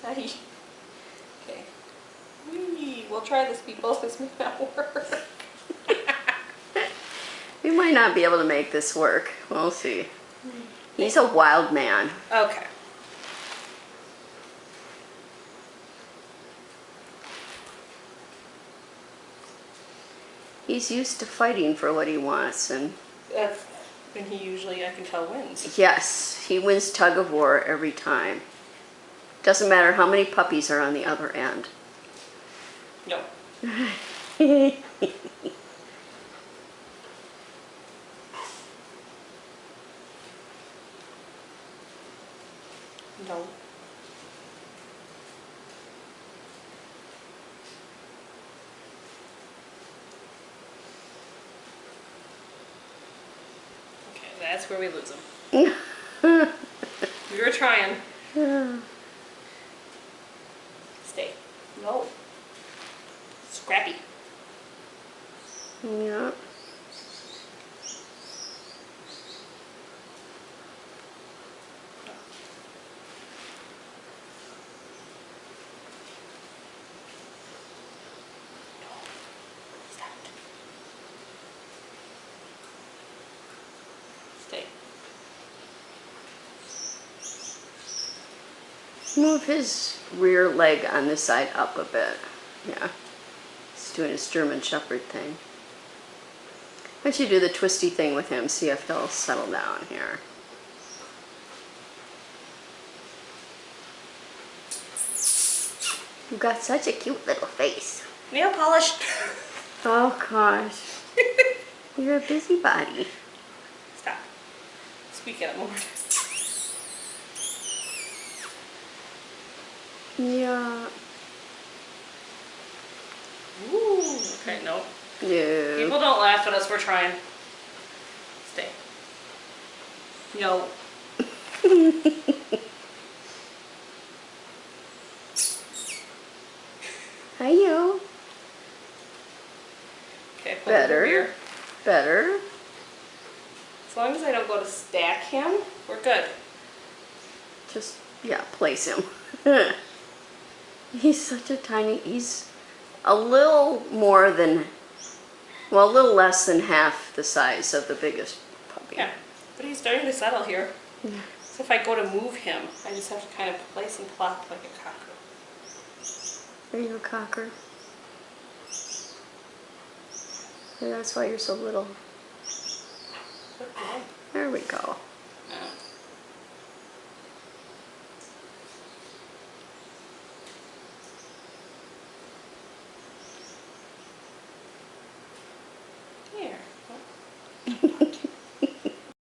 Hi. Okay. Whee! We'll try this, people. This may not work. We might not be able to make this work. We'll see. He's a wild man. Okay. He's used to fighting for what he wants, and And he usually, I can tell, wins. yes, he wins tug of war every time. Doesn't matter how many puppies are on the other end. No. No. Okay, that's where we lose him. We were trying. Stay. No. Scrappy. Yeah. Stop it. Stay. Move his rear leg on this side up a bit. Yeah. He's doing his German Shepherd thing. Why don't you do the twisty thing with him, see if he'll settle down here. You've got such a cute little face. Nail polish. Oh gosh. You're a busybody. Stop. Speak it more. Yeah. Ooh. Okay, no. No. People don't laugh at us, we're trying. Stay. No. Hi, you. Okay, put Better. him here. Better. As long as I don't go to stack him, we're good. Just, yeah, place him. He's such a tiny, he's a little more than, well, a little less than half the size of the biggest puppy. Yeah, but he's starting to settle here. Yeah. So if I go to move him, I just have to kind of place and plop like a cocker. Are you a cocker? Yeah, that's why you're so little. There we go.